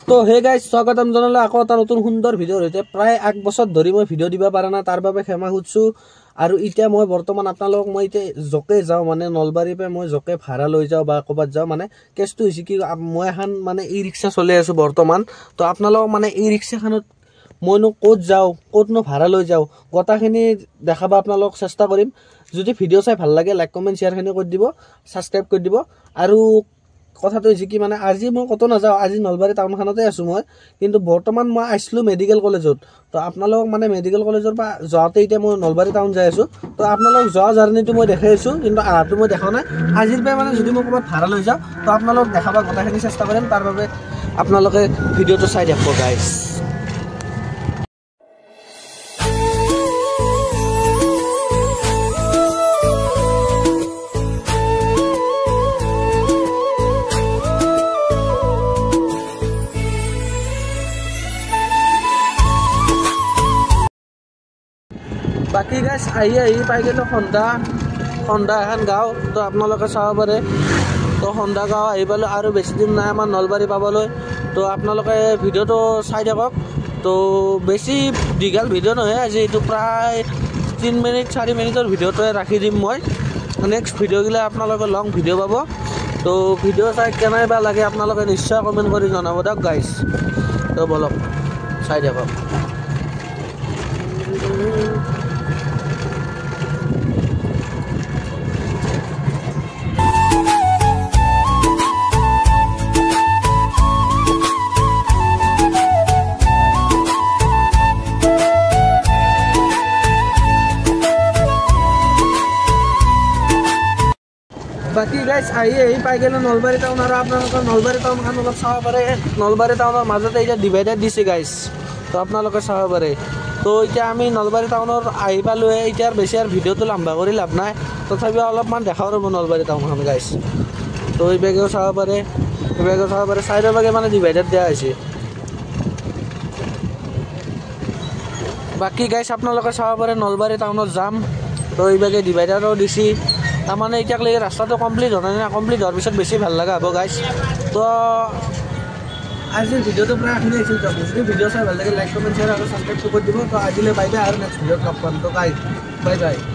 তো hey guys স্বাগতম জনালো আকৌ এটা নতুন সুন্দৰ ভিডিঅ'ৰ সৈতে প্ৰায় 1 বছৰ ধৰি মই ভিডিঅ' দিব পৰা নাই তাৰ বাবে ক্ষমা খুজিছো আৰু এতিয়া মই বৰ্তমান আপোনালোকক মই এতিয়া জকে যাওঁ মানে নলবাৰীৰ পৰা মই জকে ভাড়া লৈ যাওঁ বা ক'বাত যাওঁ মানে কেছটো হৈছে কি মই এখন মানে ই ৰিক্সা চলাই আছো বৰ্তমান তো আপোনালোকক মানে ই ৰিক্সাখনত মইনো ক'ত যাওঁ ক'তনো ভাড়া লৈ যাওঁ গোটাখিনি দেখাবা আপোনালোকক চেষ্টা কৰিম যদি ভিডিঅ' চাই ভাল লাগে লাইক কমেন্ট শেয়াৰখিনি কৰি দিব সাবস্ক্ৰাইব কৰি দিব আৰু কথাটো হৈছে কি মানে আজি মই কত নাযাওঁ আজি নলবাৰী টাউনখনতে আছো মই কিন্তু বৰ্তমান মই আইছিলো মেডিকেল কলেজত তো আপোনালোকক মানে মেডিকেল কলেজৰ পৰা যাওঁতে এতিয়া মই নলবাৰী টাউন যাই আছো তো আপোনালোক যোৱা জাৰ্নিটো মই দেখাই আছো কিন্তু আহাটো মই দেখা নাই আজিৰ পৰা মানে যদি মই ক'ৰবাত ভাড়া লৈ যাওঁ তো আপোনালোক দেখাবা গোটাখিনি চেষ্টা কৰিম তাৰ বাবে আপোনালোকে ভিডিঅ'টো চাই দেখব গাইজ বাকি গাইজ আহি পাই গেলো সন্ধ্যা এখন গাঁও তো আপোনালোকে চাব পাৰে তো সন্ধ্যা গাঁও আহি পালোঁ আৰু বেছি দিন নাই আমাৰ নলবাৰী পাবলৈ তো আপোনালোকে ভিডিঅ'টো চাই থাকক তো বেছি দীঘল ভিডিঅ' নহয় আজি এইটো প্ৰায় 3 মিনিট 4 মিনিটৰ ভিডিঅ'টোৱে ৰাখি দিম মই নেক্সট ভিডিঅ'গিলা আপোনালোকে লং ভিডিঅ' পাব তো ভিডিঅ' চাই কেনে বা লাগে আপোনালোকে নিশ্চয় কমেণ্ট কৰি জনাব দিয়ক গাইজ তো বলক চাই থাকক বাকি গাইজ আহি পাই গেলো নলবাৰী টাউন আৰু আপোনালোকৰ নলবাৰী টাউনখন অলপ চাব পাৰে নলবাৰী টাউনৰ মাজতে এতিয়া ডিভাইডাৰ দিছে গাইজ তো আপোনালোকে চাব পাৰে তো এতিয়া আমি নলবাৰী টাউনৰ আহি পালোঁ এতিয়া বেছি আৰু ভিডিঅ'টো লম্বা কৰি লাভ নাই তথাপিও অলপমান দেখাব ৰ'ব নলবাৰী টাউনখন গাইজ তো এই বেগেও চাব পাৰে চাইডৰ বেগে মানে ডিভাইডাৰ দিয়া হৈছে বাকি গাইজ আপোনালোকে চাব পাৰে নলবাৰী টাউনত যাম তো এই বেগে ডিভাইডাৰো দিছে তাৰমানে এতিয়ালৈকে ৰাস্তাটো কমপ্লিট হোৱা নাই কমপ্লিট হোৱাৰ পিছত বেছি ভাল লগা হ'ব গাইজ তো আজিৰ ভিডিঅ'টো প্ৰায় এইখিনি আছিল যদি ভিডিঅ' চাই ভাল লাগে লাইক কমেণ্ট শ্বেয়াৰ আৰু ছাবস্ক্ৰাইব কৰি দিব তো আজিলৈ বাই বাই আৰু নেক্সট ভিডিঅ'ত লগ পাম তো গাইজ বাই বাই